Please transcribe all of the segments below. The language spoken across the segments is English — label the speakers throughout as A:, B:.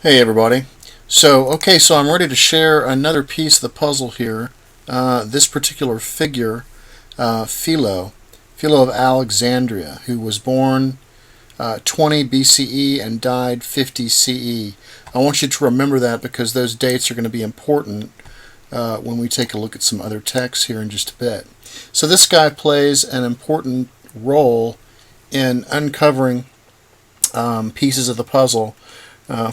A: Hey everybody. So I'm ready to share another piece of the puzzle here. This particular figure, Philo, Philo of Alexandria, who was born 20 BCE and died 50 CE. I want you to remember that because those dates are going to be important when we take a look at some other texts here in just a bit. So this guy plays an important role in uncovering pieces of the puzzle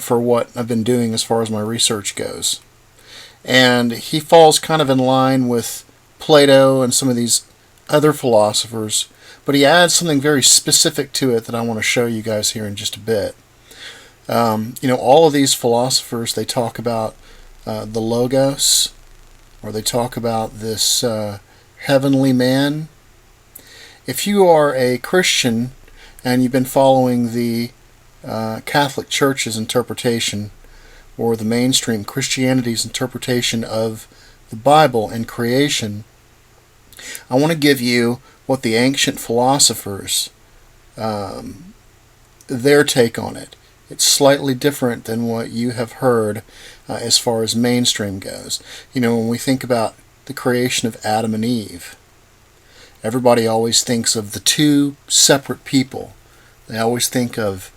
A: for what I've been doing as far as my research goes. And he falls kind of in line with Plato and some of these other philosophers, but he adds something very specific to it that I want to show you guys here in just a bit. All of these philosophers, they talk about the Logos, or they talk about this heavenly man. If you are a Christian and you've been following the Catholic Church's interpretation, or the mainstream Christianity's interpretation of the Bible and creation, I want to give you what the ancient philosophers, their take on it. It's slightly different than what you have heard as far as mainstream goes. When we think about the creation of Adam and Eve, everybody always thinks of the two separate people. They always think of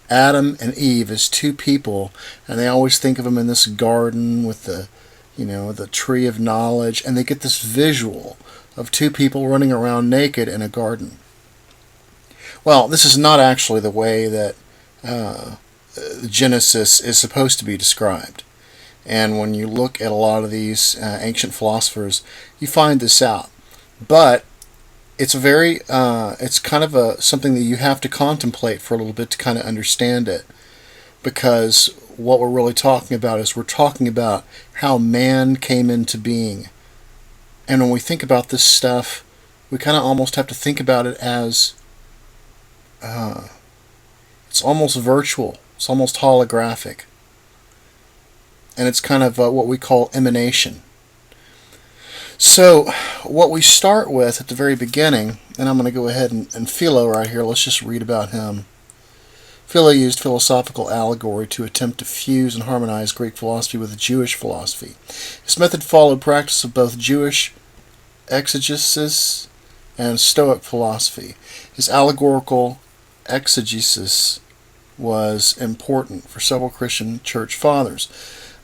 A: Adam and Eve as two people, and they always think of them in this garden with the tree of knowledge, and they get this visual of two people running around naked in a garden. Well, this is not actually the way that Genesis is supposed to be described. And when you look at a lot of these ancient philosophers, you find this out. But it's it's kind of something that you have to contemplate for a little bit to kind of understand it, because what we're really talking about is we're talking about how man came into being. And when we think about this stuff, we kind of almost have to think about it as it's almost virtual, it's almost holographic, and it's kind of what we call emanation. So, what we start with at the very beginning, and I'm going to go ahead and Philo right here, let's just read about him. Philo used philosophical allegory to attempt to fuse and harmonize Greek philosophy with Jewish philosophy. His method followed practice of both Jewish exegesis and Stoic philosophy. His allegorical exegesis was important for several Christian church fathers,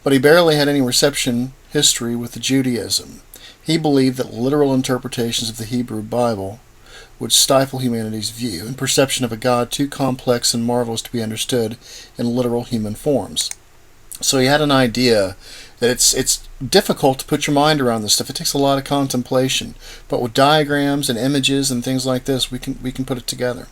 A: but he barely had any reception history with Judaism. He believed that literal interpretations of the Hebrew Bible would stifle humanity's view and perception of a God too complex and marvelous to be understood in literal human forms. So he had an idea that it's difficult to put your mind around this stuff. It takes a lot of contemplation, but with diagrams and images and things like this, we can put it together.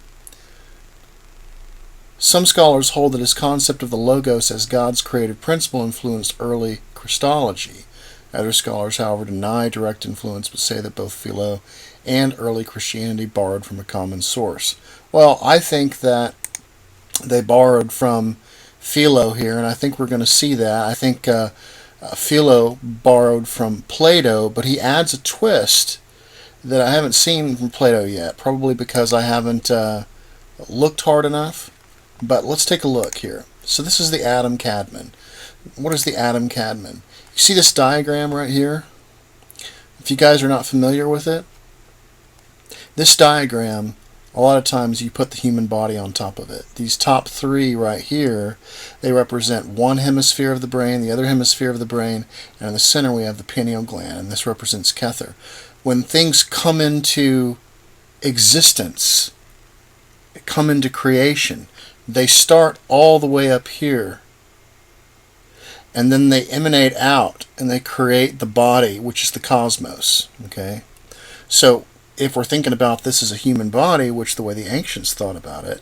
A: Some scholars hold that his concept of the Logos as God's creative principle influenced early Christology. Other scholars, however, deny direct influence, but say that both Philo and early Christianity borrowed from a common source. Well, I think that they borrowed from Philo here, and I think we're going to see that. I think Philo borrowed from Plato, but he adds a twist that I haven't seen from Plato yet, probably because I haven't looked hard enough. But let's take a look here. So this is the Adam Cadman. What is the Adam Cadman? You see this diagram right here? If you guys are not familiar with it, this diagram, a lot of times you put the human body on top of it. These top three right here, they represent one hemisphere of the brain, the other hemisphere of the brain, and in the center we have the pineal gland, and this represents Kether. When things come into existence, come into creation, they start all the way up here, and then they emanate out and they create the body, which is the cosmos. Okay, so if we're thinking about this as a human body, which the way the ancients thought about it,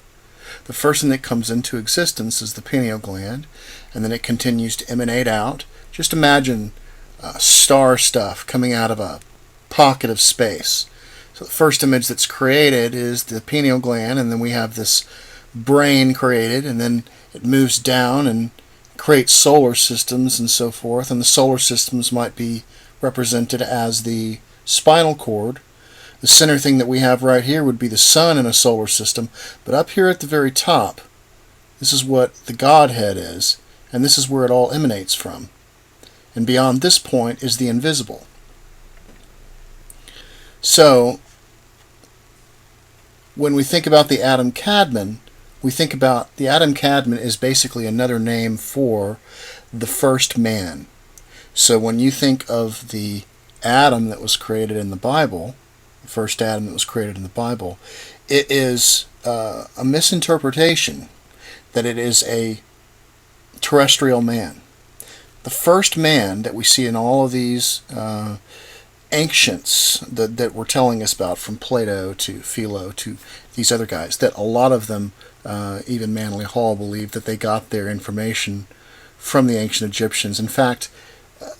A: the first thing that comes into existence is the pineal gland, and then it continues to emanate out. Just imagine star stuff coming out of a pocket of space. So the first image that's created is the pineal gland, and then we have this brain created, and then it moves down and create solar systems and so forth, and the solar systems might be represented as the spinal cord. The center thing that we have right here would be the sun in a solar system, but up here at the very top, this is what the Godhead is. And this is where it all emanates from. And beyond this point is the invisible. So, when we think about the Adam Kadmon, we think about the Adam Kadmon is basically another name for the first man. So when you think of the Adam that was created in the Bible, the first Adam that was created in the Bible, it is a misinterpretation that it is a terrestrial man. The first man that we see in all of these ancients that we're telling us about, from Plato to Philo to these other guys, that a lot of them, even Manly Hall, believe that they got their information from the ancient Egyptians. In fact,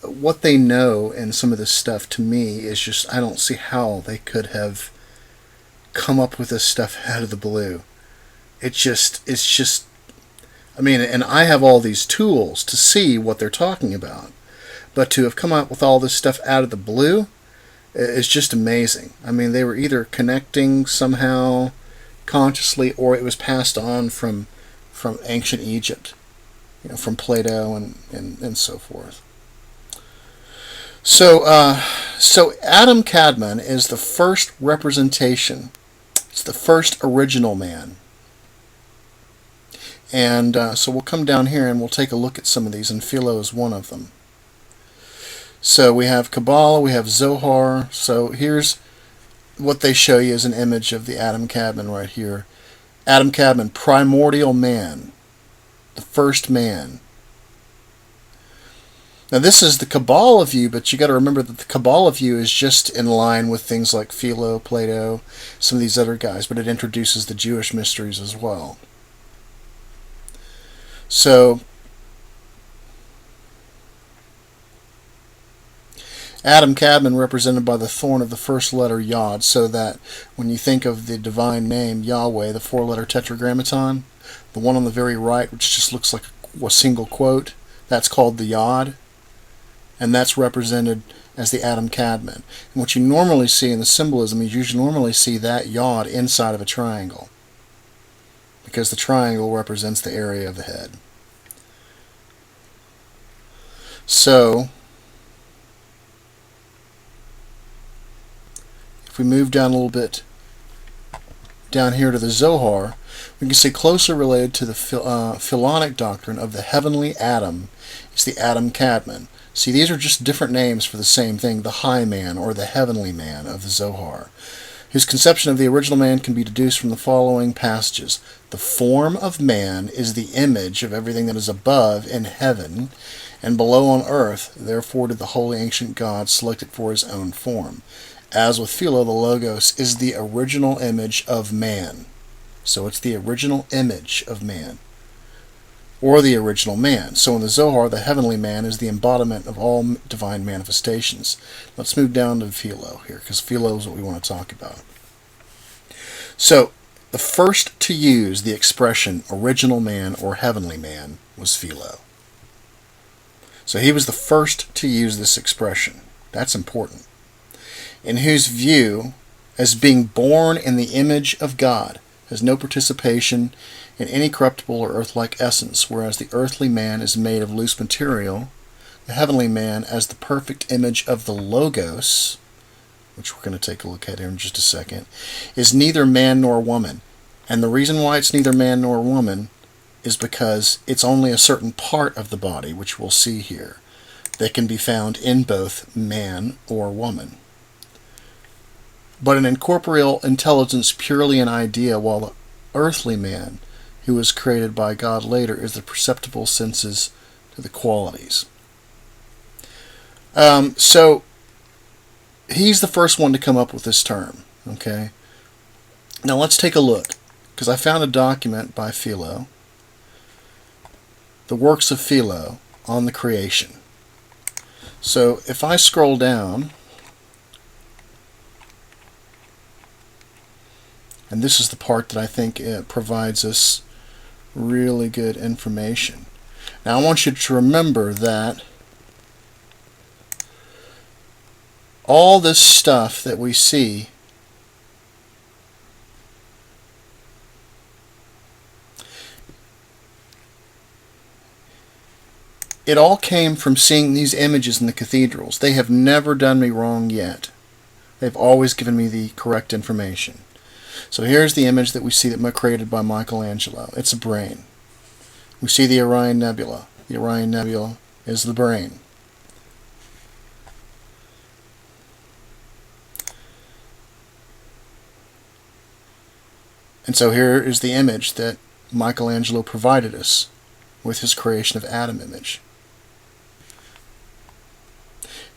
A: what they know and some of this stuff, to me, is just, I don't see how they could have come up with this stuff out of the blue. It's just, I mean, and I have all these tools to see what they're talking about, but to have come up with all this stuff out of the blue is just amazing. I mean, they were either connecting somehow consciously, or it was passed on from ancient Egypt, from Plato and so forth. So Adam Kadmon is the first representation. It's the first original man. And so we'll come down here and we'll take a look at some of these, and Philo is one of them. So we have Kabbalah, we have Zohar. So here's what they show you as an image of the Adam Kadmon right here. Adam Kadmon, primordial man, the first man. Now this is the Kabbalah view, but you got to remember that the Kabbalah view is just in line with things like Philo, Plato, some of these other guys, but it introduces the Jewish mysteries as well. So Adam Kadmon represented by the thorn of the first letter Yod, so that when you think of the divine name Yahweh, the four-letter tetragrammaton, the one on the very right, which just looks like a single quote, that's called the Yod, and that's represented as the Adam Kadmon. And what you normally see in the symbolism is you normally see that Yod inside of a triangle, because the triangle represents the area of the head. So if we move down a little bit down here to the Zohar, we can see closely related to the Philonic doctrine of the heavenly Adam is the Adam Kadmon. See, these are just different names for the same thing, the high man or the heavenly man of the Zohar, whose conception of the original man can be deduced from the following passages. The form of man is the image of everything that is above in heaven and below on earth, therefore did the holy ancient God select it for his own form. As with Philo, the Logos is the original image of man. So it's the original image of man, or the original man. So in the Zohar, the heavenly man is the embodiment of all divine manifestations. Let's move down to Philo here, because Philo is what we want to talk about. So the first to use the expression original man or heavenly man was Philo. So he was the first to use this expression. That's important. In whose view, as being born in the image of God, has no participation in any corruptible or earth-like essence, whereas the earthly man is made of loose material, the heavenly man, as the perfect image of the Logos, which we're going to take a look at here in just a second, is neither man nor woman. And the reason why it's neither man nor woman is because it's only a certain part of the body, which we'll see here, that can be found in both man or woman. But an incorporeal intelligence purely an idea, while the earthly man, who was created by God later, is the perceptible senses to the qualities. So he's the first one to come up with this term. Okay. Now let's take a look, because I found a document by Philo, the works of Philo on the creation. So if I scroll down, and this is the part that I think provides us really good information. Now I want you to remember that all this stuff that we see it all came from seeing these images in the cathedrals. They have never done me wrong yet. They've always given me the correct information. So here's the image that we see that was created by Michelangelo. It's a brain. We see the Orion Nebula. The Orion Nebula is the brain. And so here is the image that Michelangelo provided us with his creation of Adam image.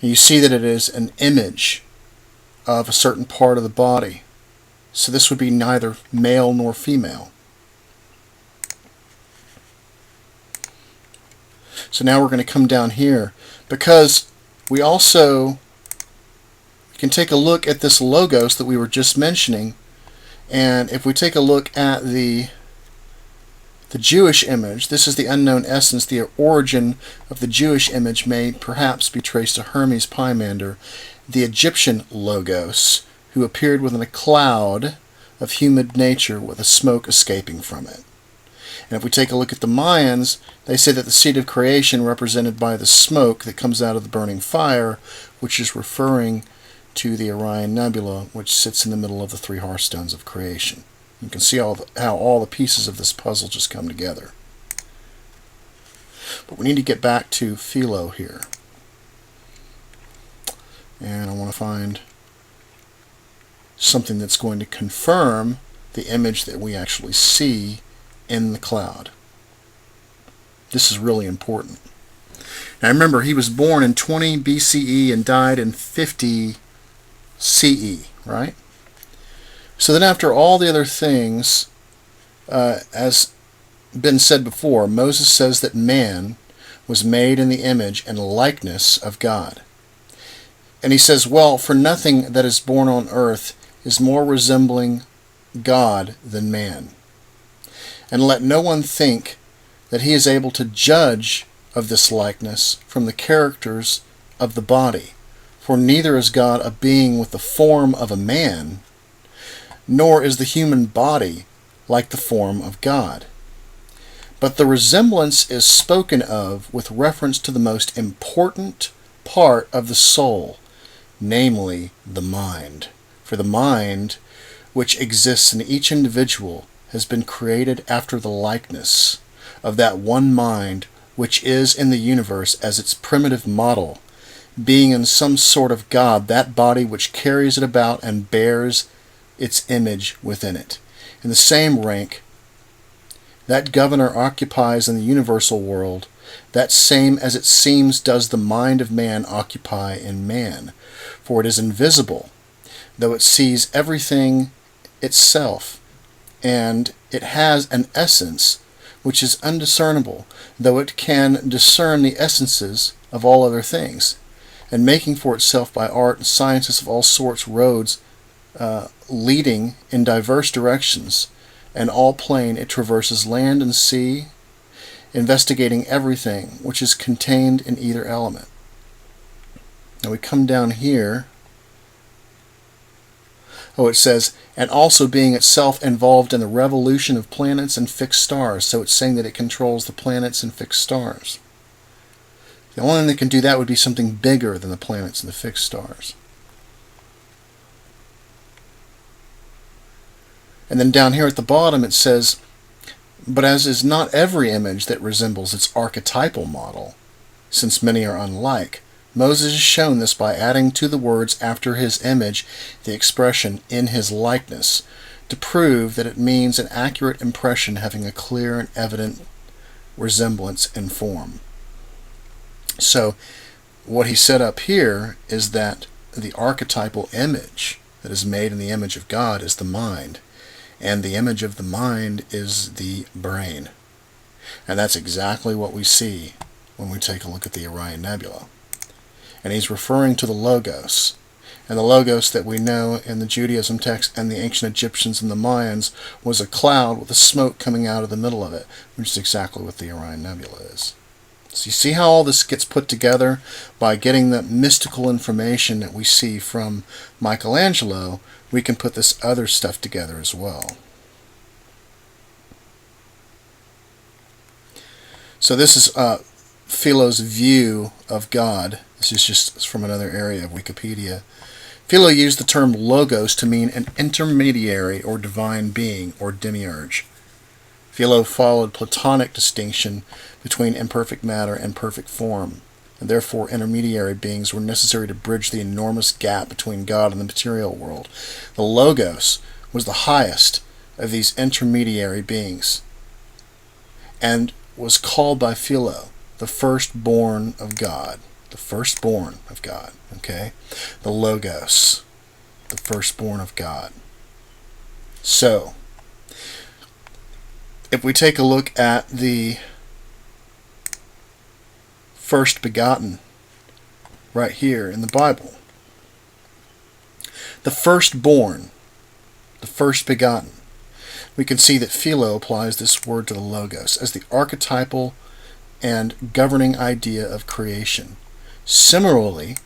A: And you see that it is an image of a certain part of the body. So this would be neither male nor female. So now we're going to come down here, because we can take a look at this logos that we were just mentioning. And if we take a look at the Jewish image, this is the unknown essence. The origin of the Jewish image may perhaps be traced to Hermes Pymander, the Egyptian logos, who appeared within a cloud of humid nature with a smoke escaping from it. And if we take a look at the Mayans, they say that the seed of creation represented by the smoke that comes out of the burning fire, which is referring to the Orion Nebula, which sits in the middle of the three hearthstones of creation. You can see how all the pieces of this puzzle just come together. But we need to get back to Philo here. And I want to find something that's going to confirm the image that we actually see in the cloud. This is really important. Now remember, he was born in 20 BCE and died in 50 CE, right? So then after all the other things, as been said before, Moses says that man was made in the image and likeness of God. And he says, well, for nothing that is born on earth is more resembling God than man. And let no one think that he is able to judge of this likeness from the characters of the body. For neither is God a being with the form of a man, nor is the human body like the form of God. But the resemblance is spoken of with reference to the most important part of the soul, namely the mind. For the mind, which exists in each individual, has been created after the likeness of that one mind which is in the universe as its primitive model, being in some sort of God, that body which carries it about and bears its image within it. In the same rank that governor occupies in the universal world, that same as it seems does the mind of man occupy in man. For it is invisible, though it sees everything itself, and it has an essence which is undiscernible, though it can discern the essences of all other things, and making for itself by art and sciences of all sorts roads leading in diverse directions, and all plain it traverses land and sea, investigating everything which is contained in either element. Now we come down here. It says, and also being itself involved in the revolution of planets and fixed stars. So it's saying that it controls the planets and fixed stars. The only thing that can do that would be something bigger than the planets and the fixed stars. And then down here at the bottom it says, but as is not every image that resembles its archetypal model, since many are unlike, Moses has shown this by adding to the words after his image the expression in his likeness, to prove that it means an accurate impression having a clear and evident resemblance in form. So what he set up here is that the archetypal image that is made in the image of God is the mind, and the image of the mind is the brain. And that's exactly what we see when we take a look at the Orion Nebula. And he's referring to the Logos. And the Logos that we know in the Judaism text and the ancient Egyptians and the Mayans was a cloud with a smoke coming out of the middle of it, which is exactly what the Orion Nebula is. So you see how all this gets put together by getting the mystical information that we see from Michelangelo. We can put this other stuff together as well. So this is Philo's view of God. This is just from another area of Wikipedia. Philo used the term logos to mean an intermediary or divine being or demiurge. Philo followed Platonic distinction between imperfect matter and perfect form, and therefore intermediary beings were necessary to bridge the enormous gap between God and the material world. The logos was the highest of these intermediary beings, and was called by Philo the firstborn of God. The firstborn of God, okay? The Logos, the firstborn of God. So, if we take a look at the first begotten right here in the Bible, the firstborn, the first begotten, we can see that Philo applies this word to the Logos as the archetypal and governing idea of creation. Similarly,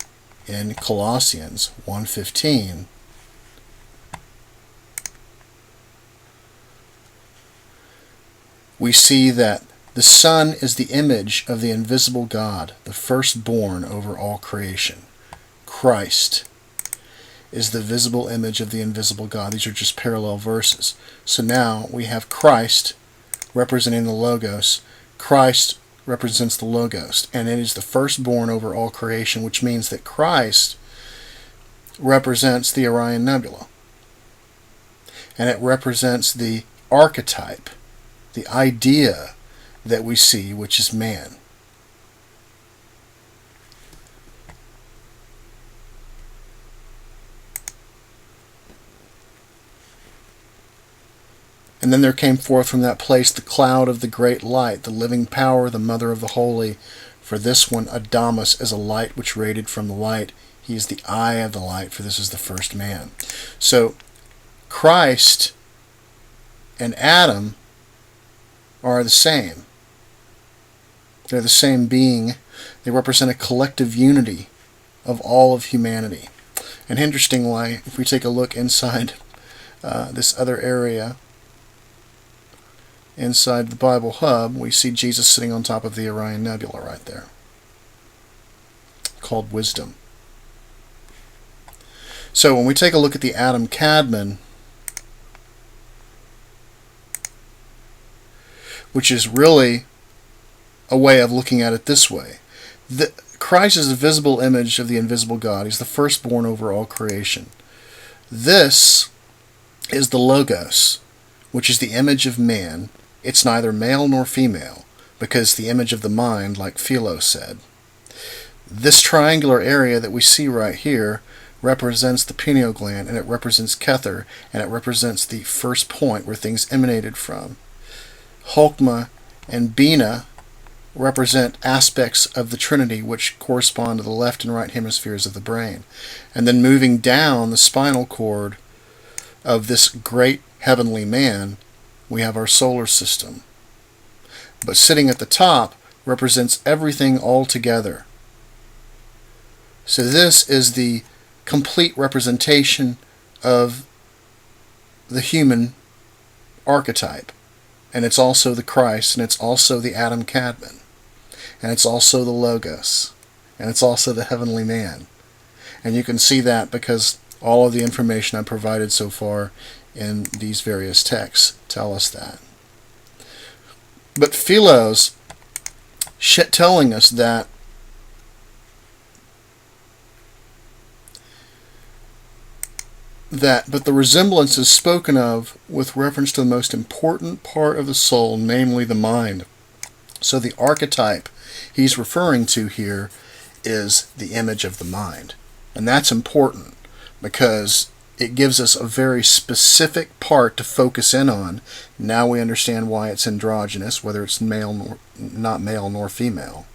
A: in Colossians 1:15, we see that the Son is the image of the invisible God, the firstborn over all creation. Christ is the visible image of the invisible God. These are just parallel verses. So now we have Christ representing the Logos. Christ represents the Logos, and it is the firstborn over all creation, which means that Christ represents the Orion Nebula, and it represents the archetype, the idea that we see, which is man. And then there came forth from that place the cloud of the great light, the living power, the mother of the holy. For this one, Adamus, is a light which radiated from the light. He is the eye of the light, for this is the first man. So, Christ and Adam are the same. They're the same being. They represent a collective unity of all of humanity. And interestingly, if we take a look inside this other area, inside the Bible Hub, we see Jesus sitting on top of the Orion Nebula right there, called wisdom. So when we take a look at the Adam Cadman, which is really a way of looking at it this way. Christ is the visible image of the invisible God. He's the firstborn over all creation. This is the Logos, which is the image of man. It's neither male nor female, because the image of the mind, like Philo said. This triangular area that we see right here represents the pineal gland, and it represents Kether, and it represents the first point where things emanated from. Chokmah and Bina represent aspects of the Trinity which correspond to the left and right hemispheres of the brain. And then moving down the spinal cord of this great heavenly man, we have our solar system. But sitting at the top represents everything all together. So this is the complete representation of the human archetype. And it's also the Christ, and it's also the Adam Cadman, and it's also the Logos, and it's also the heavenly man. And you can see that because all of the information I provided so far in these various texts tell us that. But Philo's telling us that but the resemblance is spoken of with reference to the most important part of the soul, namely the mind. So the archetype he's referring to here is the image of the mind. And that's important because it gives us a very specific part to focus in on. Now we understand why it's androgynous, whether it's not male nor female.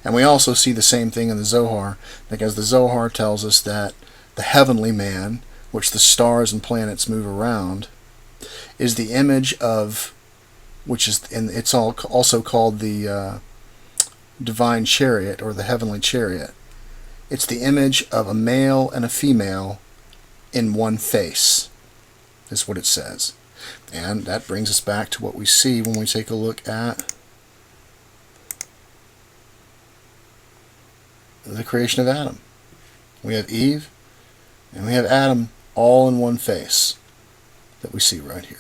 A: And we also see the same thing in the Zohar, because the Zohar tells us that the heavenly man, which the stars and planets move around, is the image of, and it's also called the divine chariot, or the heavenly chariot. It's the image of a male and a female in one face, is what it says. And that brings us back to what we see when we take a look at the creation of Adam. We have Eve, and we have Adam all in one face that we see right here.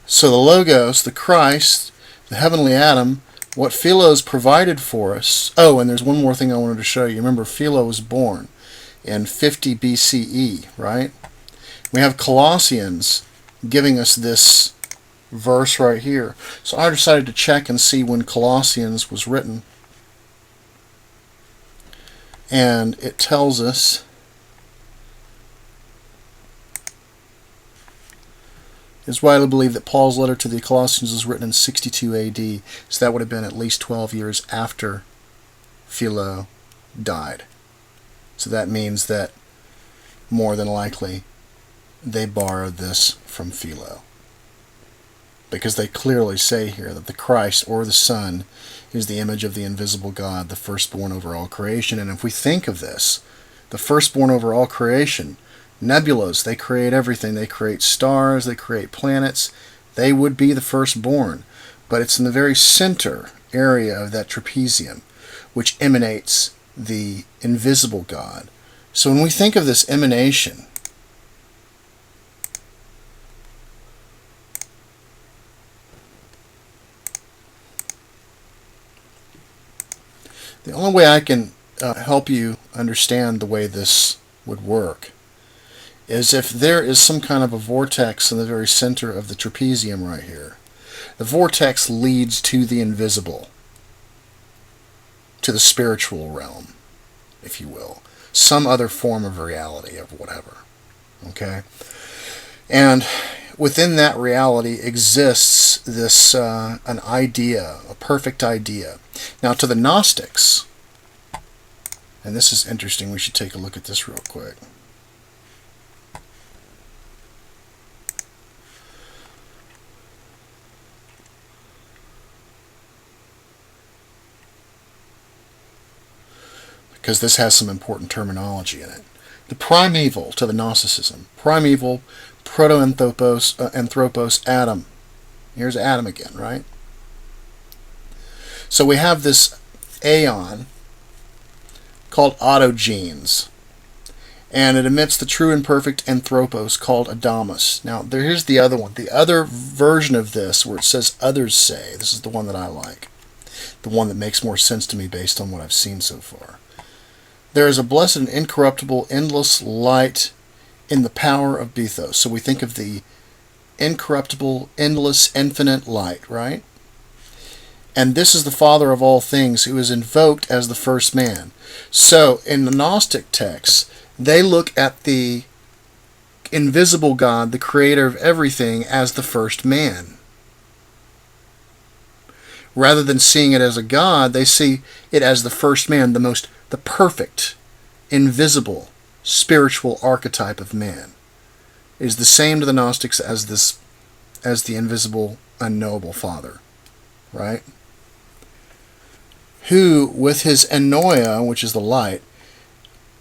A: So the Logos, the Christ, the heavenly Adam, what Philo's provided for us. Oh, and there's one more thing I wanted to show you. Remember, Philo was born in 50 BCE, right? We have Colossians giving us this verse right here. So I decided to check and see when Colossians was written. And it tells us it's widely believed that Paul's letter to the Colossians was written in 62 AD. So that would have been at least 12 years after Philo died. So that means that more than likely they borrowed this from Philo. Because they clearly say here that the Christ, or the Son, is the image of the invisible God, the firstborn over all creation. And if we think of this, the firstborn over all creation, nebulas, they create everything. They create stars, they create planets. They would be the firstborn. But it's in the very center area of that trapezium, which emanates the invisible God. So when we think of this emanation, the only way I can help you understand the way this would work is if there is some kind of a vortex in the very center of the trapezium right here. The vortex leads to the invisible, to the spiritual realm, if you will. Some other form of reality, of whatever. Okay? And within that reality exists this an idea, a perfect idea. Now to the Gnostics, and this is interesting, we should take a look at this real quick. Because this has some important terminology in it. The primeval to the Gnosticism. Primeval, proto-anthropos, anthropos, Adam. Here's Adam again, right? So we have this aeon called autogenes. And it emits the true and perfect anthropos called Adamus. Now, here's the other one. The other version of this where it says others say. This is the one that I like. The one that makes more sense to me based on what I've seen so far. There is a blessed and incorruptible, endless light in the power of Bethos. So we think of the incorruptible, endless, infinite light, right? And this is the Father of all things, who is invoked as the first man. So in the Gnostic texts, they look at the invisible God, the creator of everything, as the first man. Rather than seeing it as a God, they see it as the first man, the perfect, invisible, spiritual archetype of man. It is the same to the Gnostics as the invisible, unknowable Father, right? Who, with his ennoia, which is the light,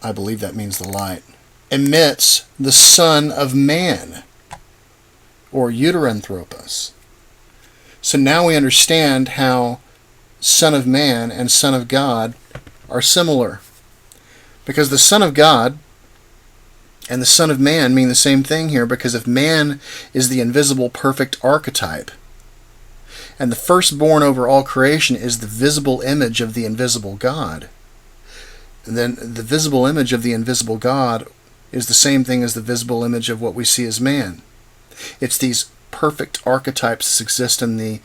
A: I believe that means the light, emits the Son of Man, or Uteranthropos. So now we understand how Son of Man and Son of God are similar. Because the Son of God and the Son of Man mean the same thing here, because if man is the invisible perfect archetype, and the firstborn over all creation is the visible image of the invisible God, and then the visible image of the invisible God is the same thing as the visible image of what we see as man. It's these perfect archetypes that exist in the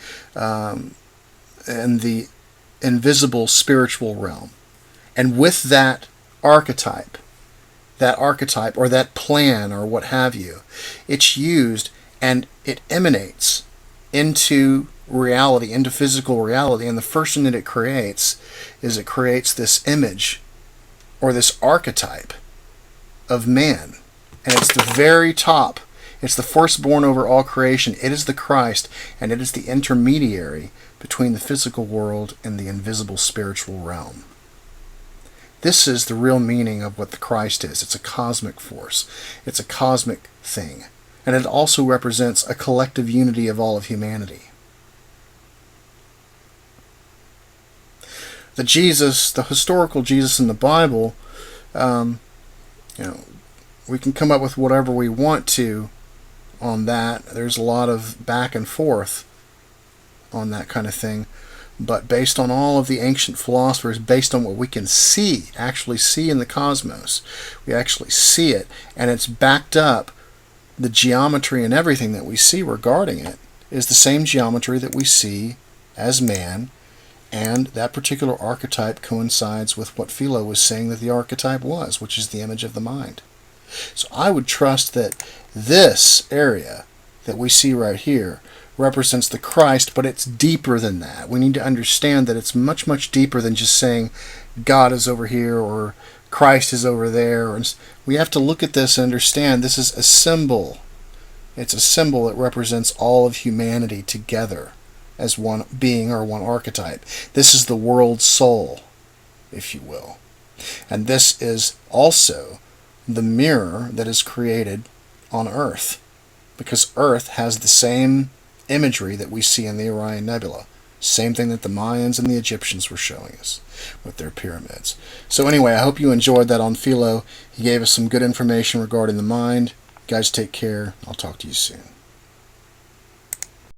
A: invisible spiritual realm. And with that archetype or that plan or what have you, it's used and it emanates into reality, into physical reality. And the first thing that it creates is it creates this image or this archetype of man. And it's the very top. It's the firstborn over all creation. It is the Christ, and it is the intermediary between the physical world and the invisible spiritual realm. This is the real meaning of what the Christ is. It's a cosmic force. It's a cosmic thing. And it also represents a collective unity of all of humanity. the historical Jesus in the Bible, you know, we can come up with whatever we want to on that. There's a lot of back and forth on that kind of thing. But based on all of the ancient philosophers, based on what we can see, actually see in the cosmos, we actually see it, and it's backed up. The geometry and everything that we see regarding it is the same geometry that we see as man, and that particular archetype coincides with what Philo was saying that the archetype was, which is the image of the mind. So I would trust that this area that we see right here represents the Christ, but it's deeper than that. We need to understand that it's much, much deeper than just saying God is over here or Christ is over there. We have to look at this and understand this is a symbol. It's a symbol that represents all of humanity together as one being or one archetype. This is the world soul, if you will. And this is also the mirror that is created on Earth, because Earth has the same imagery that we see in the Orion Nebula. Same thing that the Mayans and the Egyptians were showing us with their pyramids. So anyway, I hope you enjoyed that on Philo. He gave us some good information regarding the mind. You guys take care. I'll talk to you soon.